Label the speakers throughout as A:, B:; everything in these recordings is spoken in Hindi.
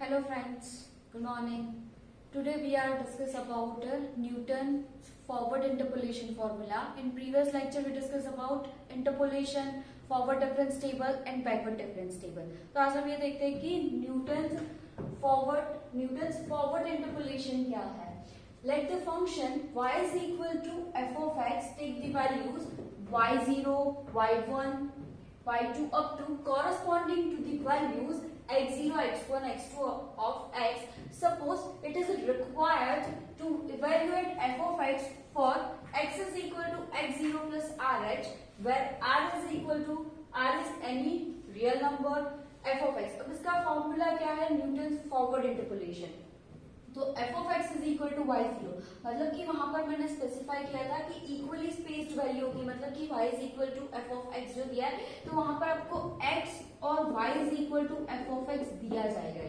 A: Hello friends, good morning. Today we are discuss about Newton's forward interpolation formula. In previous lecture we discussed about interpolation, forward difference table and backward difference table. तो आज हम ये देखते हैं कि न्यूटन्स फॉरवर्ड इंटरपोलेशन क्या है. Let the function y is equal to f of x take the values y0, y1, y2 up to corresponding to the values x0, x1, x2 of x. Suppose it is required to evaluate f of x for x is equal to x0 plus rh, where r is any real number f of x. अब इसका फॉर्मूला क्या है? Newton's forward interpolation. तो f of x is equal to y0, मतलब कि वहां पर मैंने स्पेसिफाई किया था कि इक्वली स्पेस्ड वैल्यू होगी, मतलब कि y is equal to f of x जो दिया है, तो वहां पर आपको x और y is equal to f of x दिया जाएगा.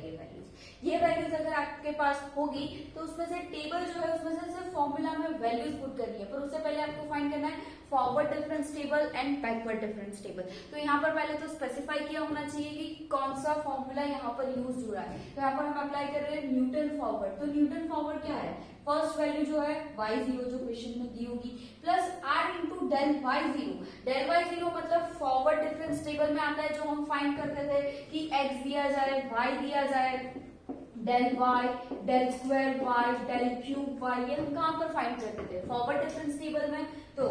A: ये वैल्यूज अगर आपके पास होगी तो उसमें से टेबल जो है उसमें से सिर्फ फॉर्मूला में वैल्यूज पुट करनी है, पर उससे पहले आपको फाइंड करना है forward difference table and backward difference table. तो यहाँ पर पहले तो स्पेसिफाई किया होना चाहिए कि कौन सा फॉर्मूला यहाँ पर यूज हो रहा है. तो यहाँ पर हम अप्लाई कर रहे हैं न्यूटन फॉरवर्ड. तो न्यूटन फॉरवर्ड क्या है? फर्स्ट वैल्यू जो है y0 जो क्वेश्चन में दी होगी plus r into del y0. Del y0 मतलब फॉरवर्ड डिफरेंस टेबल में आता है जो हम फाइंड करते थे कि x दिया जाए, y दिया जाए, del y, del square y, del cube y, ये हम कहाँ पर फाइंड करते थे? फॉरवर्ड डिफरेंस टेबल में. तो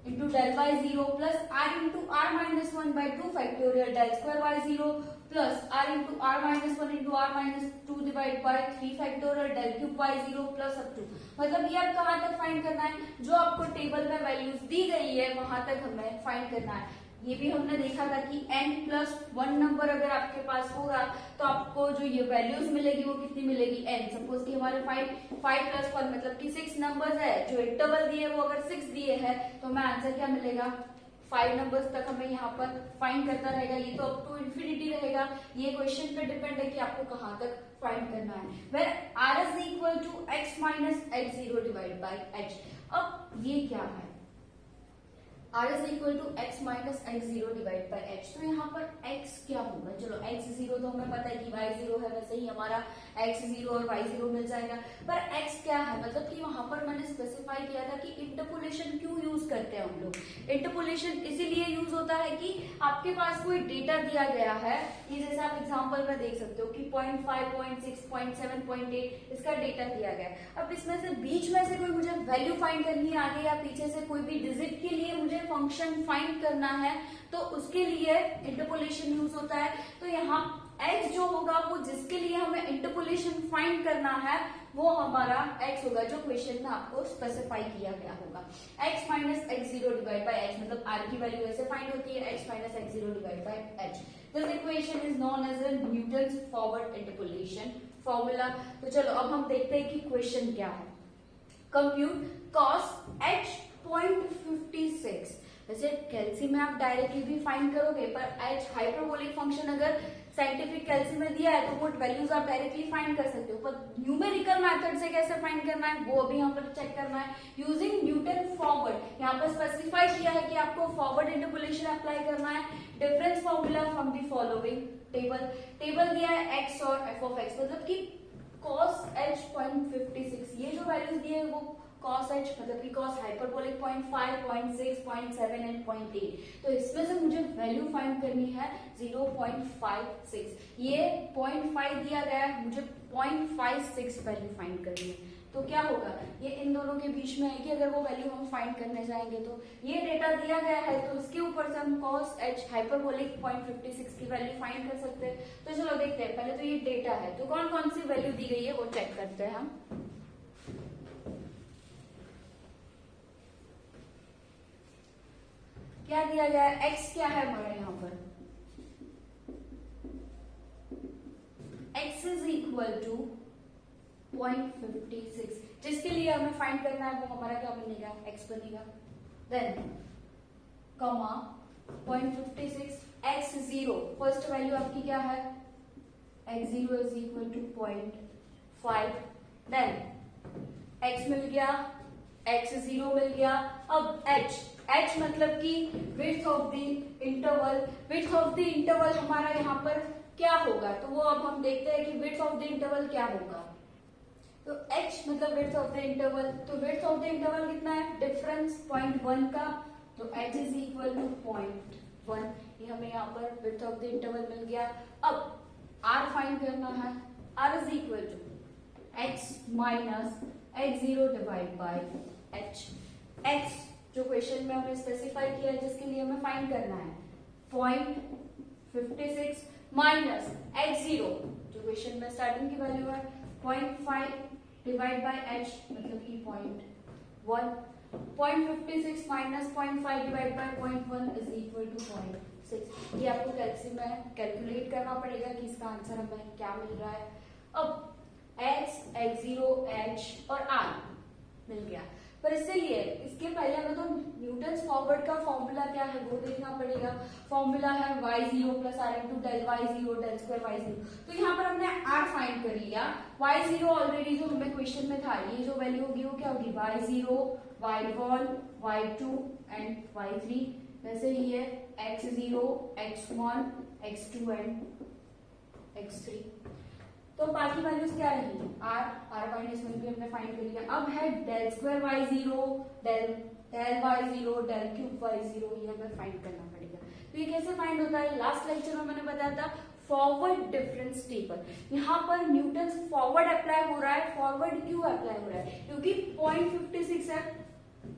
A: into del y0 plus r into r minus 1/2 factorial del square y0 plus r into r minus 1 into r minus 2 divide by 3 factorial del cube y0 plus up to. मतलब ये आप कहाँ तक फाइंड करना है? जो आपको टेबल में वैल्यूज दी गई है वहां तक हमें फाइंड करना है. ये भी हमने देखा था कि n+1 नंबर अगर आपके पास होगा तो आपको जो ये वैल्यूज मिलेगी वो कितनी मिलेगी? n. सपोज कि हमारे 5+1 मतलब कि 6 नंबर्स है, जो इंटरवल दिए वो अगर 6 दिए है तो हमें आंसर क्या मिलेगा? 5 नंबर्स तक हमें यहाँ पर फाइंड करता रहेगा. ये तो अप टू इन्फिनिटी रहेगा. ये क्वेश्चन पे डिपेंड है कि आपको कहाँ तक फाइंड करना है. Where r is equal to x minus x0 divide by h. अब ये क्या है? r is equal to x minus x0 divide by h. तो यहाँ पर x क्या होगा? चलो x0 तो हमें पता है कि y0 है, वैसे ही हमारा x0 और y0 मिल जाएगा. पर x क्या है? मतलब कि वहां पर मैंने स्पेसिफाई किया था कि इंटरपोलेशन क्यों यूज करते हैं हम लोग. इंटरपोलेशन इसीलिए यूज होता है कि आपके पास कोई डेटा दिया गया है, ये जैसे आप एग्जाम्पल में देख सकते हो कि 0.5, 0.6, 0.7, 0.8 इसका डेटा दिया गया है. अब इसमें से बीच में से कोई मुझे वैल्यू फाइंड करनी है, आगे या पीछे से कोई भी डिजिट के लिए मुझे फंक्शन फाइंड करना है, तो उसके लिए इंटरपोलेशन यूज होता है. तो यहाँ x जो होगा वो जिसके लिए हमें इंटरपोलेशन फाइंड करना है वो हमारा x होगा, जो क्वेश्चन में आपको स्पेसिफाई किया गया होगा. x minus x0 divide by h, मतलब r की वैल्यू ऐसे फाइंड होती है x minus x0 divide by h. This equation is known as Newton's forward interpolation formula. तो चलो अब हम देखते हैं कि क्वेश्चन क्या है. Compute cos h 0.56. वैसे कैल्सी में आप डायरेक्टली भी फाइंड करोगे, पर h हाइपरबोलिक फंक्शन अगर साइंटिफिक कैल्सी में दिया है तो वो वैल्यूज आप डायरेक्टली फाइंड कर सकते हो, पर न्यूमेरिकल मेथड से कैसे फाइंड करना है वो अभी यहाँ पर चेक करना है यूजिंग न्यूटन फॉरवर्ड. यहाँ पर स्पेसिफाई किया है कि आपको फॉरवर्ड इंटरपोलेशन अप्लाई करना है. Difference formula from the following table दिया है x और f of x, मतलब कि cos h 0.56. ये जो वैल्यूज दिए है वो cos h मतलब कि cos हाइपरबोलिक 0.5, 0.6, 0.7 एंड 0.8. तो इसमें से मुझे वैल्यू फाइंड करनी है 0.56. ये 0.5 दिया गया है, मुझे 0.56 वैल्यू फाइंड करनी है. तो क्या होगा? ये इन दोनों के बीच में है कि अगर वो वैल्यू हम फाइंड करने जाएंगे तो ये डेटा दिया गया है, तो इसके ऊपर से हम cos h हाइपरबोलिक 0.56 की वैल्यू फाइंड कर सकते हैं. तो चलो देखते हैं. पहले तो ये डेटा है, तो कौन कौन सी वैल्यू दी गई है वो चेक करते हैं हम. क्या दिया गया है? x क्या है हमारा यहाँ पर? x is equal to 0.56. जिसके लिए हमें फाइंड करना है वो हमारा क्या बनेगा? x बनेगा. Then comma 0.56 x0. First value आपकी क्या है? x0 is equal to 0.5. Then x मिल गया, x0 मिल गया. अब h मतलब कि width of the interval. Width of the interval हमारा यहाँ पर क्या होगा, तो वो अब हम देखते हैं कि विड्थ ऑफ द इंटरवल क्या होगा। तो h मतलब विड्थ ऑफ द इंटरवल, तो विड्थ ऑफ द इंटरवल कितना है, डिफरेंस 0.1 का, तो h इज इक्वल टू 0.1, ये हमें यहाँ पर विड्थ ऑफ द इंटरवल मिल गया। अब r फाइंड करना है, r is equal to x minus x0 divide by h। x जो क्वेश्चन में हमने स्पेसिफाई किया है जिसके लिए हमें फाइंड करना है 0.56 माइनस x0 जो क्वेश्चन में स्टार्टिंग की वैल्यू है 0.5 डिवाइड बाय h मतलब कि 0.1, 0.56 minus 0.5 divide by 0.1 is equal to 0.6। ये आपको कैलसी में कैलकुलेट करना पड़ेगा कि इसका आंसर हमें क्या मिल रहा है। अब x, x0, h और r मिल गया, पर इससे लिए इसके पहले हमें तो न्यूटन्स फॉरवर्ड का फॉर्मूला क्या है वो देखना पड़ेगा। फॉर्मूला है y0 plus r into del y0 del square y0। तो यहाँ पर हमने r फाइंड कर लिया, y0 ऑलरेडी जो हमें क्वेश्चन में था, ये जो वैल्यू होगी वो क्या होगी y0, y1, y2 and y3। वैसे ही है x0, x1, x2 and x3। तो बाकी वैल्यूज क्या रहेंगी, r माइनस 1 भी हमने फाइंड कर लिया। अब है del square y0, del y0, del cube y0, ये हमें फाइंड करना पड़ेगा। तो ये कैसे फाइंड होता है, लास्ट लेक्चर में मैंने बताया था फॉरवर्ड डिफरेंस टेबल। यहाँ पर न्यूटन्स फॉरवर्ड अप्लाई हो रहा है, फॉरवर्ड क्यों अप्लाई हो रहा है, क्योंकि 0.56 है,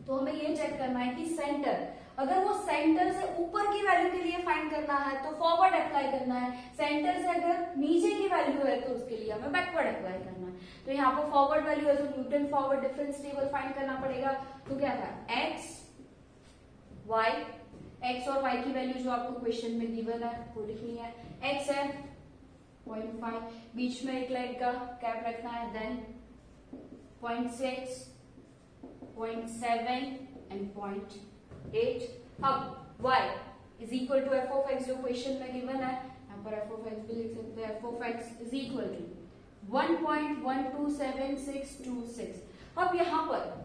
A: तो हमें ये चेक करना है कि सेंटर, अगर वो सेंटर से ऊपर की वैल्यू के लिए फाइंड करना है तो फॉरवर्ड अप्लाई करना है, सेंटर से अगर नीचे की वैल्यू है तो उसके लिए हमें बैकवर्ड अप्लाई करना है। तो यहाँ पर फॉरवर्ड वैल्यू है तो Newton forward difference table find करना पड़ेगा। तो क्या था, x और y की वैल्यू जो आपको क्वेश्चन में गिवन है वो लिखनी है। x है 0.5, बीच में एक लाइन का कैप रखना है, देन 0.6, 0.7 एंड 0.8। अब y is equal to f of x जो क्वेश्चन में गिवन है, यहाँ पर एफ ऑफ एक्स भी लिख सकते हैं, F of x is equal to 1.127626। अब यहाँ पर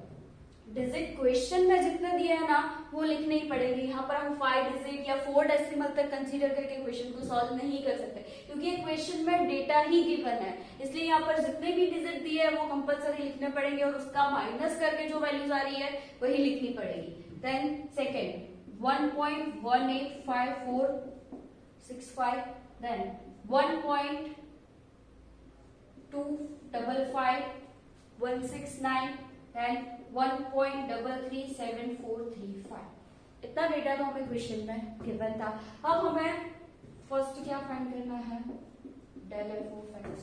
A: डिजिट क्वेश्चन में जितने दिए है ना वो लिखने ही पड़ेंगे। यहाँ पर हम 5 डिजिट या 4 डेसिमल तक कंसीडर करके क्वेश्चन को सॉल्व नहीं कर सकते, क्योंकि क्वेश्चन में डेटा ही गिवन है, इसलिए यहाँ पर जितने भी डिजिट दिए हैं वो कंपलसरी लिखने पड़ेंगे और उसका माइनस करके जो वैल्यूज आ रही है वही लिखनी पड़ेगी। Then second 1.185465, then 1.255169 and 1.337435। इतना डेटा तो हमें क्वेश्चन में गिवन था। अब हमें फर्स्ट क्या फाइंड करना है, del f of x.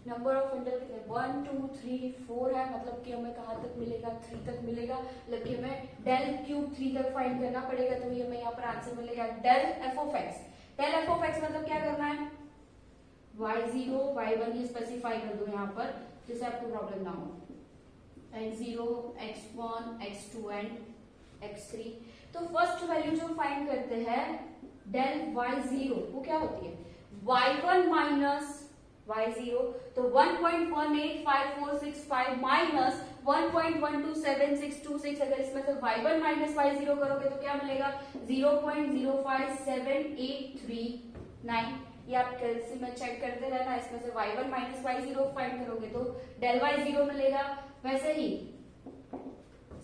A: Number of interval कितने, 1 2 3 4 है, मतलब कि हमें कहाँ तक मिलेगा, 3 तक मिलेगा, मतलब कि हमें डेल क्यूब 3 तक फाइंड करना पड़ेगा। तो ये हमें यहाँ पर आंसर मिलेगा del f of x. Del f of x मतलब क्या करना है, y0 y1 ये स्पेसिफाई कर दो यहाँ पर जिससे आपको प्रॉब्लम ना हो, x0 x1 x2 and x3। तो फर्स्ट वैल्यू जो फाइंड करते हैं डेल y0 वो क्या होती है, y1 माइनस y0, तो 1.185465 माइनस 1.127626। अगर इसमें से y1 माइनस y0 करोगे तो क्या मिलेगा, 0.0578839। ये आप कैलसी में चेक करते रहना, इसमें से y1 माइनस y0 फाइंड करोगे तो डेल y0 मिलेगा। वैसे ही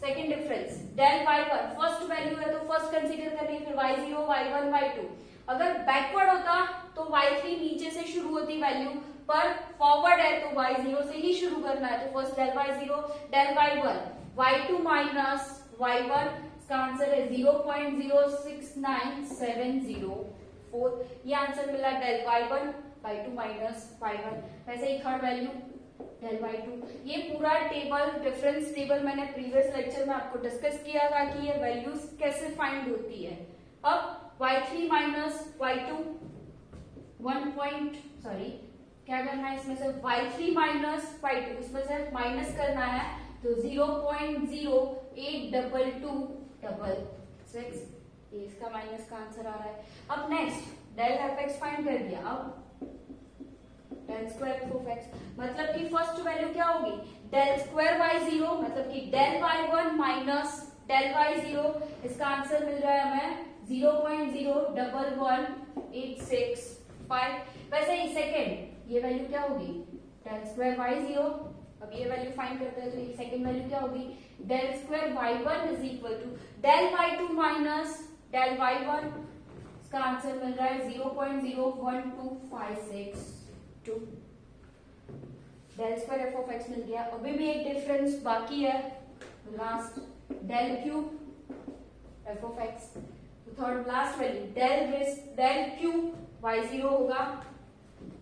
A: second difference del y1, first value है तो फर्स्ट कंसीडर करनी है, फिर y0 y1 y2। अगर बैकवर्ड होता तो y3 नीचे से शुरू होती वैल्यू, पर फॉरवर्ड है तो y0 से ही शुरू करना है। तो first del y0 del y1, y2 minus y1, इसका आंसर है 0.069704। ये आंसर मिला del y1 y2 minus y1। वैसे ही थर्ड वैल्यू डेल y2। ये पूरा टेबल डिफरेंस टेबल मैंने प्रीवियस लेक्चर में आपको डिस्कस किया था कि ये वैल्यूज कैसे फाइंड होती है। अब y3 माइनस y2 क्या करना है, इसमें से y3 माइनस y2 इसमें से माइनस करना है, तो 0.082266, ये इसका माइनस का आंसर आ रहा है। अब next del f x find कर दिया, अब del square f of x, मतलब कि फर्स्ट वैल्यू क्या होगी, डेल स्क्वायर y0, मतलब कि del y1 minus del y0, इसका आंसर मिल रहा है हमें 0.011865। वैसे ही सेकेंड, ये वैल्यू क्या होगी, डेल स्क्वायर वाई जीरो। अब ये वैल्यू फाइंड करते हैं, तो ये सेकेंड वैल्यू क्या होगी, del square y one is equal to del y two minus del y one. इसका आंसर मिल रहा है 0.01256 del square f of x मिल गया। अभी भी एक डिफरेंस बाकी है, last del cube f of x. तो third last value del cube y zero होगा,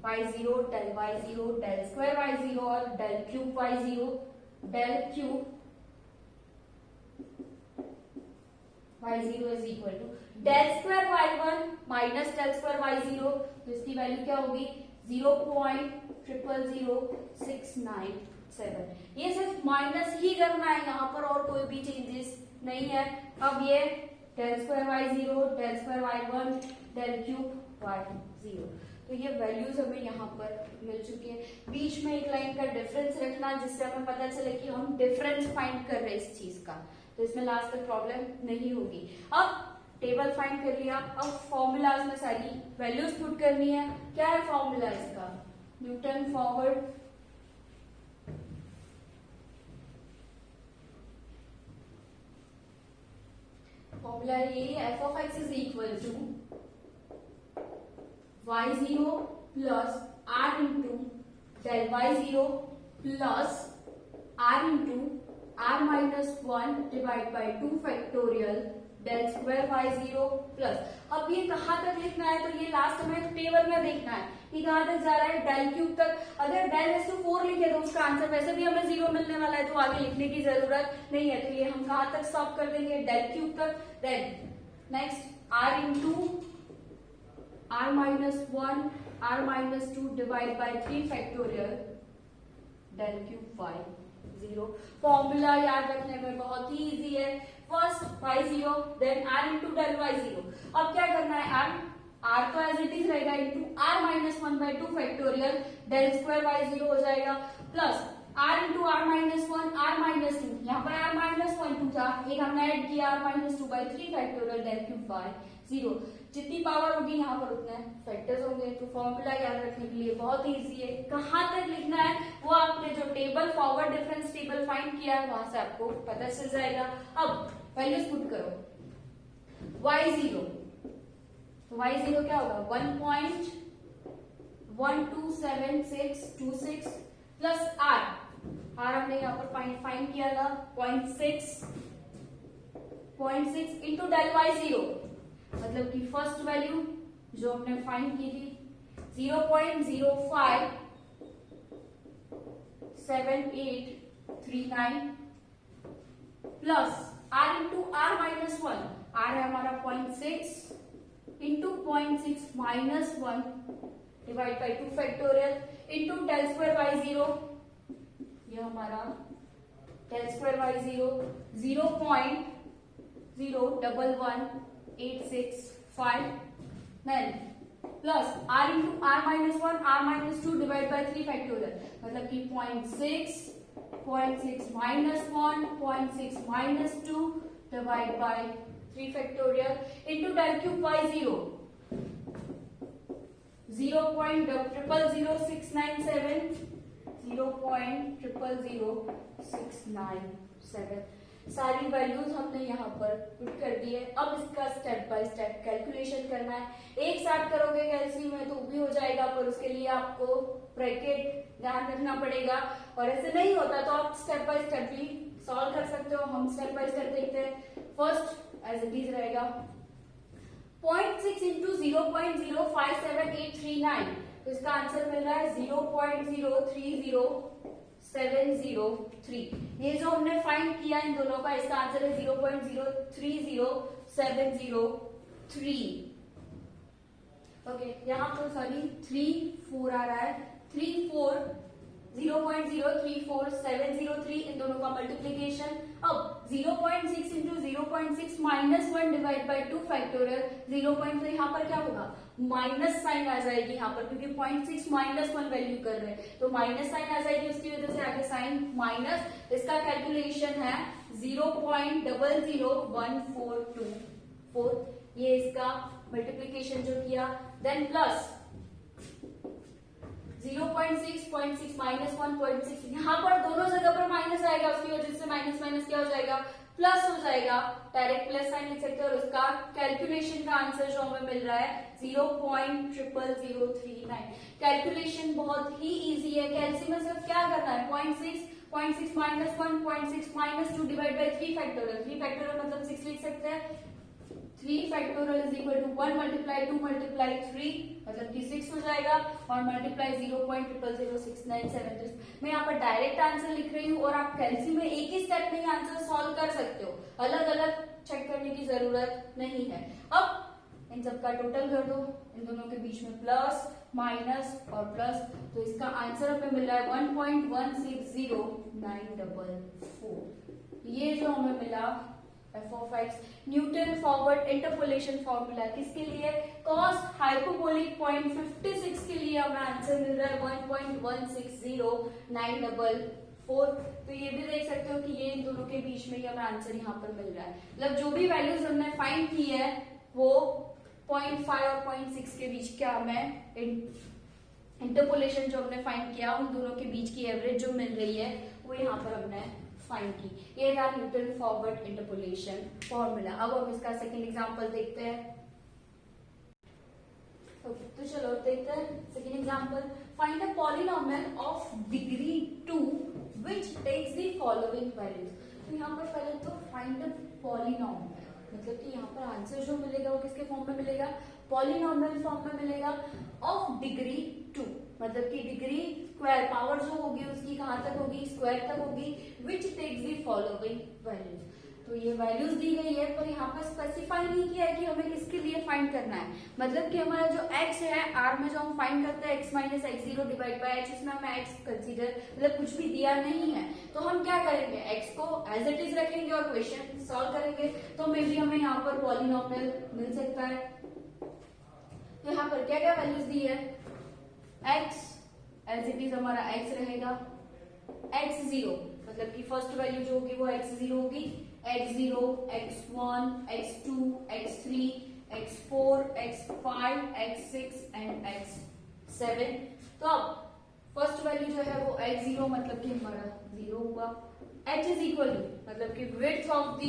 A: y zero del y zero del square y zero और del cube y zero, del cube y zero is equal to del square y one minus del square y zero. तो इसकी वैल्यू क्या होगी, 0.0000697। ये सिर्फ माइनस ही करना है यहाँ पर, और कोई भी चेंजेस नहीं है। अब ये del square y zero del square y one del cube y zero, तो ये वैल्यूज हमें यहाँ पर मिल चुकी है। बीच में एक लाइन का डिफरेंस रखना, जिससे हमें पता चले कि हम डिफरेंस फाइंड कर रहे हैं इस चीज का, तो इसमें लास्ट तक प्रॉब्लम नहीं होगी। अब टेबल फाइंड कर लिया, अब फॉर्मूलाज में सारी वैल्यूज पुट करनी है। क्या है फॉर्मूला इसका, न्यूटन फॉरवर्ड फॉर्मूला ये f of x is equal to y zero plus r into del y zero plus r into r minus one divide by 2 factorial del square y zero plus. अब ये कहाँ तक लिखना है, तो ये लास्ट में टेबल में देखना है कि कहाँ तक जा रहा है, डेल क्यूब तक। अगर डेल रेज़ टू 4 लिखे तो उसका आंसर वैसे भी हमें 0 मिलने वाला है, तो आगे लिखने की जरूरत नहीं है। तो ये हम कहाँ तक स्टॉप कर देंगे, डेल क्यूब तक। Then next r into r minus one r minus two divide by 3 factorial del cube y zero. Formula याद रखने में बहुत ही इजी है, first y zero then r into del y zero. अब क्या करना है, आर तो एज इट इज रहेगा into r minus one by 2 factorial del square y zero हो जाएगा, plus r into r minus one r minus to, यहाँ पर आर माइनस वन टू था, एक हमने ऐड किया r minus two by 3 factorial del cube y zero. जितनी पावर होगी यहाँ पर उतने फैक्टर्स होंगे। तो फॉर्मूला याद रखने के लिए बहुत ही इजी है, कहाँ तक लिखना है वो आपने जो table forward difference table find किया है वहां से आपको पता चल जाएगा। अब वैल्यूज पुट करो, वाई जीरो, तो वाई जीरो क्या होगा 1.127626 प्लस आर हमने यहाँ पर फाइंड किया था 0.6 इंटू डेल वाई जीरो, मतलब कि फर्स्ट वैल्यू जो हमने फाइंड की थी 0.0573839 plus r into r minus one, r है हमारा 0.6 into 0.6 minus one divide by 2 factorial into del square y zero, ये हमारा del square y zero 0.011865 plus r into r minus one r minus two divide by 3 factorial, मतलब कि 0.6 minus one 0.6 minus two divide by 3 factorial into del cube y zero 0.0000697 0.0000697 सारी वैल्यूज हमने यहाँ पर पुट कर दी है। अब इसका स्टेप बाय स्टेप कैलकुलेशन करना है। एक साथ करोगे कैलसी में तो भी हो जाएगा, पर उसके लिए आपको ब्रैकेट ध्यान रखना पड़ेगा, और ऐसे नहीं होता तो आप स्टेप बाय स्टेप भी सॉल्व कर सकते हो। हम स्टेप बाय स्टेप देखते हैं। फर्स्ट एज इट इज रहेगा 0.6 इंटू 0.057839, तो इसका आंसर मिल रहा है 0.030703। ये जो हमने फाइंड किया इन दोनों का, इसका आंसर है 0.030703। ओके, यहाँ पर सॉरी 3 4 आ रहा है, 0.034703 इन दोनों का मल्टीप्लीकेशन। अब 0.6 into 0.6 minus one divide by 2 factorial 0.3, यहाँ पर क्या होगा माइनस साइन आ जाएगी यहाँ पर, क्योंकि 0.6 माइनस वन वैल्यू कर रहे हैं तो माइनस साइन आ जाएगी, उसकी वजह से आगे साइन माइनस। इसका कैलकुलेशन है 0.001424, ये इसका मल्टीप्लीकेशन जो किया। देन प्लस 0.6, 0.6 माइनस 1.6, यहाँ पर दोनों जगह पर माइनस आएगा, उसकी वजह से माइनस माइनस क्या हो जाएगा, प्लस हो जाएगा, डायरेक्ट प्लस साइन लिख सकते हैं। और उसका कैलकुलेशन का आंसर जो हमें मिल रहा है 0.00039। कैलकुलेशन बहुत ही इजी है। कैलसी में सिर्फ क्या करना है, 0.6 minus 1, 0.6 minus 2 divide by 3 factorial. 3 factorial मतलब 6 लिख सकते हैं। 3 factorial is equal to 1 multiply 2 multiply 3 मतलब कि 6 हो जाएगा, और मल्टीप्लाई 0.0000697। मैं यहाँ पर डायरेक्ट आंसर लिख रही हूँ, और आप कैलसी में एक ही स्टेप में आंसर सॉल्व कर सकते हो, अलग अलग चेक करने की जरूरत नहीं है। अब इन सबका टोटल कर दो, इन दोनों के बीच में प्लस माइनस और प्लस, तो इसका आंसर हमें मिला है 1.160944। ये जो हमें मिला F of x Newton forward interpolation formula किसके लिए, कॉस हाइपोबोलिक 0.56 के लिए हमें आंसर मिल रहा है 1.160944। तो ये भी देख सकते हो कि ये इन दोनों के बीच में ही हमें आंसर यहाँ पर मिल रहा है। मतलब जो भी वैल्यूज हमने फाइंड की है वो 0.5 और 0.6 के बीच क्या हमें इंटरपोलेशन जो हमने फाइंड किया उन दोनों के बीच की एवरेज जो मिल रही है वो यहाँ पर हमने फाइंड की। ये था न्यूटन फॉरवर्ड इंटरपोलेशन फॉर्मूला। अब हम इसका सेकंड एग्जांपल देखते हैं। तो चलो देखते हैं second example. Find a polynomial of degree 2 which takes the following values. तो यहाँ पर पहले तो फाइंड अ पॉलिनोमियल, मतलब कि यहाँ पर आंसर जो मिलेगा वो किसके फॉर्म में मिलेगा, पॉलिनोमियल फॉर्म में मिलेगा, ऑफ डिग्री 2 मतलब कि डिग्री स्क्वायर पावर जो होगी उसकी कहां तक होगी, स्क्वायर तक होगी, which takes the following values. तो ये वैल्यूज दी गई है, पर यहाँ पर स्पेसिफाई नहीं किया है कि हमें किसके लिए फाइंड करना है। मतलब कि हमारा जो x है, r में जो हम फाइंड करते हैं x minus x0 divide by h, उसमें हमें x कंसीडर मतलब कुछ भी दिया नहीं है, तो हम क्या करेंगे, x को एज इट इज रखेंगे और क्वेश्चन सॉल्व करेंगे। तो मे बी हमें यहाँ पर पॉलिनोमियल मिल सकता है। तो यहाँ पर क्या क्या वैल्यूज दी है, x एज इट इज हमारा x रहेगा, x0 मतलब कि फर्स्ट वैल्यू जो होगी वो x0 होगी, x0, x1, x2, x3, x4, x5, x6 and x7। तो अब फर्स्ट वैल्यू जो है वो x0 मतलब कि हमारा 0 हुआ, h इज इक्वल टू मतलब कि विड्थ ऑफ द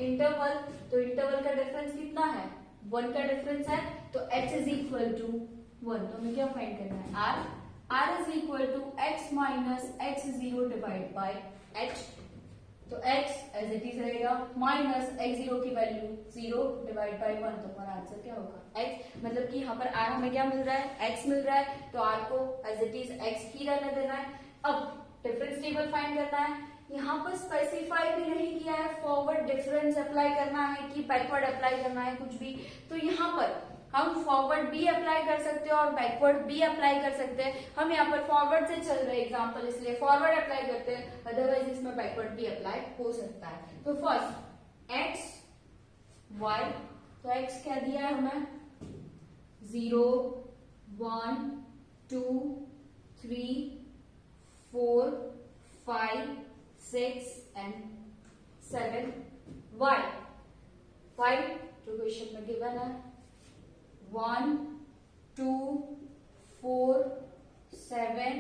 A: इंटरवल, तो इंटरवल का डिफरेंस कितना है, 1 का डिफरेंस है, तो h इज इक्वल टू 1। तो हमें क्या फाइंड करना है, r is equal to x minus x0 divide by h। तो x एज इट इज रहेगा, माइनस x0 की वैल्यू 0 डिवाइड बाय 1, तो हमारा आंसर क्या होगा x। मतलब कि यहाँ पर r हमें क्या मिल रहा है, x मिल रहा है, तो r को एज इट इज x ही रहने देना है। अब डिफरेंस टेबल फाइंड करना है। यहाँ पर स्पेसिफाई भी नहीं किया है फॉरवर्ड डिफरेंस अप्लाई करना है कि बैकवर्ड अप्लाई करना है कुछ भी, तो यहाँ पर हम फॉरवर्ड भी अप्लाई कर सकते हैं और बैकवर्ड भी अप्लाई कर सकते हैं। हम यहाँ पर फॉरवर्ड से चल रहे एग्जांपल इसलिए फॉरवर्ड अप्लाई करते हैं, अदरवाइज इसमें बैकवर्ड भी अप्लाई हो सकता है। तो फर्स्ट x y, तो x क्या दिया है हमें, 0 1 2 3 4 5 6 एंड 7। y जो क्वेश्चन में गिवन है 1 2 4 7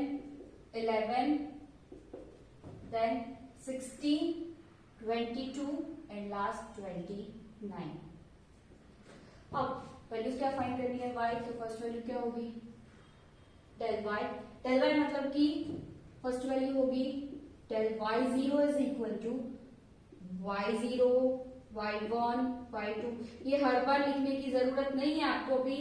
A: 11 then 16 22 and last 29। अब वैल्यूज क्या फाइंड करनी है y, तो फर्स्ट वैल्यू क्या होगी, डेल y मतलब कि फर्स्ट वैल्यू होगी del y0 is equal to y0 y1 y2। ये हर बार लिखने की जरूरत नहीं है आपको, भी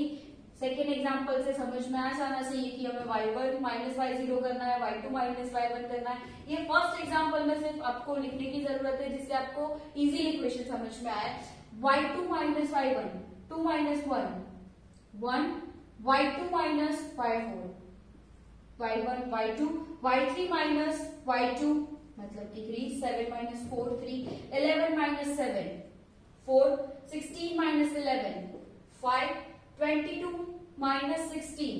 A: सेकेंड एग्जांपल से समझ में आ जाना चाहिए कि हमें y1 माइनस y0 करना है, y2 माइनस y1 करना है। ये फर्स्ट एग्जांपल में सिर्फ आपको लिखने की जरूरत है जिससे आपको इजीली क्वेश्चन समझ में आए। y2 minus y1, 2 minus 1 1, y2 minus y4 y1 y2, y3 minus y2 मतलब कि 3, 7 minus 4 3, 11 minus 7 4, 16 minus 11 5, 22 minus 16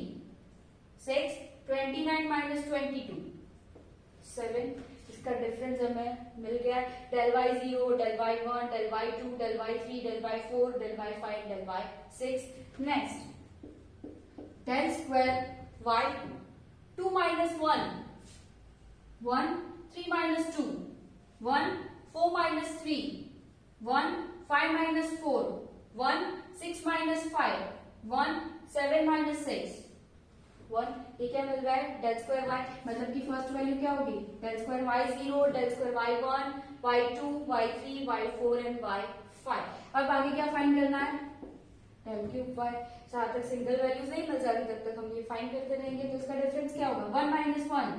A: 6, 29 minus 22 7। इसका डिफरेंस हमें मिल गया, del y0 del y1 del y2 del y3 del y4 del y5 del y6। Next del square y 2 minus 1, 1, 3 minus 2, 1, 4 minus 3, 1, 5 minus 4, 1, 6 minus 5, 1, 7 minus 6, 1. ये क्या मिल रहा है? डेल स्क्वायर वाई, मतलब कि फर्स्ट वैल्यू क्या होगी? Del square y 0, del square y 1, y 2, y 3, y 4 and y 5. अब आगे क्या फाइंड करना है? Del cube y. जहां तक सिंगल वैल्यूज नहीं मिल जाती तब तक हम ये फाइंड करते रहेंगे. तो इसका डिफरेंस क्या होगा? 1 minus 1,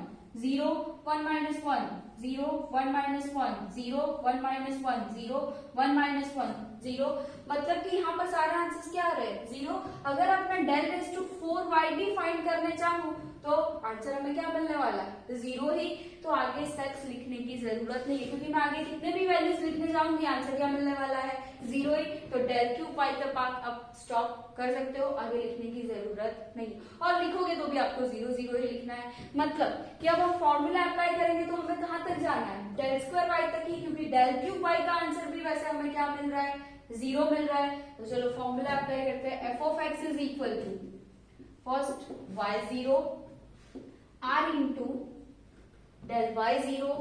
A: 0, 1 minus 1, 0, 1 minus 1, 0, 1 minus 1, 0, 1 minus 1, 0. मतलब कि यहाँ पर सारे आंसर्स क्या आ रहे हैं? 0. अगर अब मैं डेल रेज टू 4y भी फाइंड करने चाहूँ तो आंसर हमें क्या मिलने वाला है? 0 ही. तो आगे स्टेप्स लिखने की जरूरत नहीं है, क्योंकि मैं आगे कितने भी वैल्यूज लिखने जाऊंगी आंसर क्या मिलने वाला है? 0 ही. तो डेल क्यूब वाई तक आप अब स्टॉप कर सकते हो, आगे लिखने की जरूरत नहीं. और लिखोगे तो भी आपको 0 0 ही लिखना है. मतलब कि अब हम फॉर्मूला अप्लाई करेंगे तो हमें कहां तक जाना है? डेल स्क्वायर वाई तक ही, क्योंकि डेल क्यूब वाई का आंसर भी वैसे हमें क्या मिल रहा है? 0 मिल रहा है. तो चलो फॉर्मूला अप्लाई करते हैं. F of x is equal to first y0 r into del y0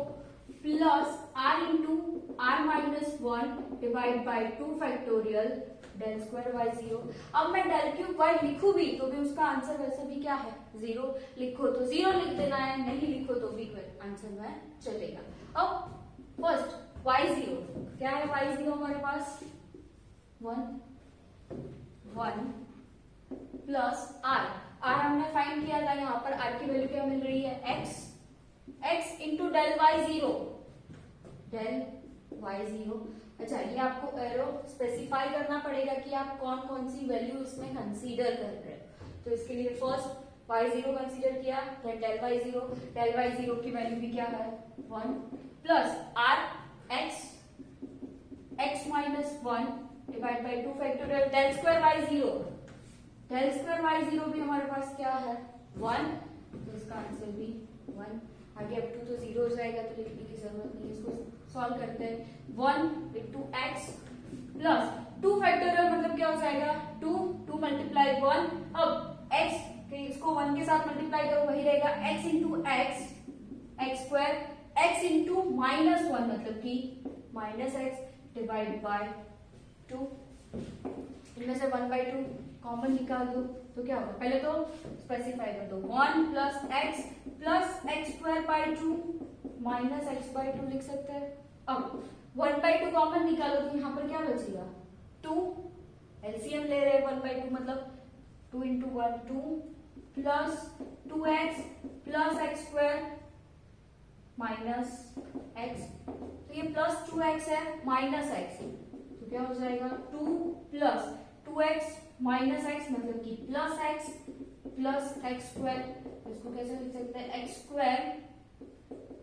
A: plus r into r minus 1 divide by 2 factorial del square y0. अब मैं डेल क्यूब y लिखूं भी तो भी उसका आंसर वैसे भी क्या है? 0. लिखो तो 0 लिख देना है, नहीं लिखो तो भी आंसर में चलेगा. अब फर्स्ट y0 क्या है? y0 हमारे पास 1 प्लस r. r हमने फाइंड किया था, यहाँ पर r की वैल्यू क्या मिल रही है? x into del y0, del y0. अच्छा, ये आपको एरो स्पेसिफाई करना पड़ेगा कि आप कौन कौन सी वैल्यू इसमें कंसीडर कर रहे हो. तो इसके लिए फर्स्ट y0 कंसीडर किया, देन डेल y0 की वैल्यू भी क्या है? 1 plus r x minus 1 divide by 2 factorial del square y0 भी हमारे पास क्या है? 1. तो इसका आंसर भी 1. आगे अप टू तो 0 हो जाएगा तो लिखने की जरूरत नहीं है. इसको सॉल्व करते हैं. 1 इंटू एक्स प्लस 2 फैक्टोरियल मतलब क्या हो जाएगा? 2 मल्टीप्लाई 1. अब x इसको 1 के साथ मल्टीप्लाई करो वही रहेगा x into x square, x into minus 1 मतलब कि माइनस एक्स डिवाइड बाय 2. इनमें से 1/2 कॉमन निकाल दो तो क्या होगा? पहले तो स्पेसिफाई कर दो. 1 plus x square by 2 minus x by 2 लिख सकते हैं. अब 1/2 कॉमन निकालो तो यहाँ पर क्या बचेगा? 2. एलसीएम ले रहे हैं 1/2 मतलब 2 into 1 2 plus 2x plus x square minus x. तो ये प्लस 2x है माइनस एक्स, तो क्या हो जाएगा? 2 प्लस 2x माइनस एक्स मतलब कि प्लस एक्स स्क्वायर. इसको कैसे लिख सकते हैं? X square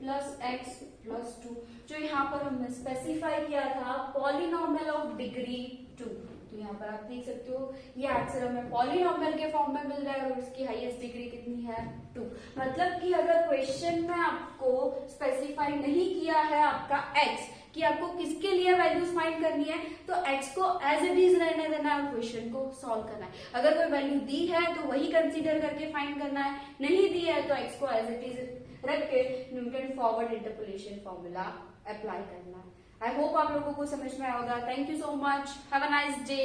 A: plus x plus 2. जो यहाँ पर हमने स्पेसिफाई किया था पॉलिनॉमियल ऑफ डिग्री 2. तो यहाँ पर आप देख सकते हो ये आंसर हमें पॉलिनॉमियल के फॉर्म में मिल रहा है और इसकी हाईएस्ट डिग्री कितनी है? 2. मतलब कि अगर क्वेश्चन में आपको स्पेसिफाई नहीं किया है आपका x कि आपको किसके लिए वैल्यूज फाइंड करनी है तो x को एज इट इज रहने देना है और क्वेश्चन को सॉल्व करना है. अगर कोई वैल्यू दी है तो वही कंसीडर करके फाइंड करना है, नहीं दी है तो x को एज इट इज रख के Newton forward interpolation formula apply करना है. आई होप आप लोगों को समझ में आएगा. Thank you so much. Have a nice day.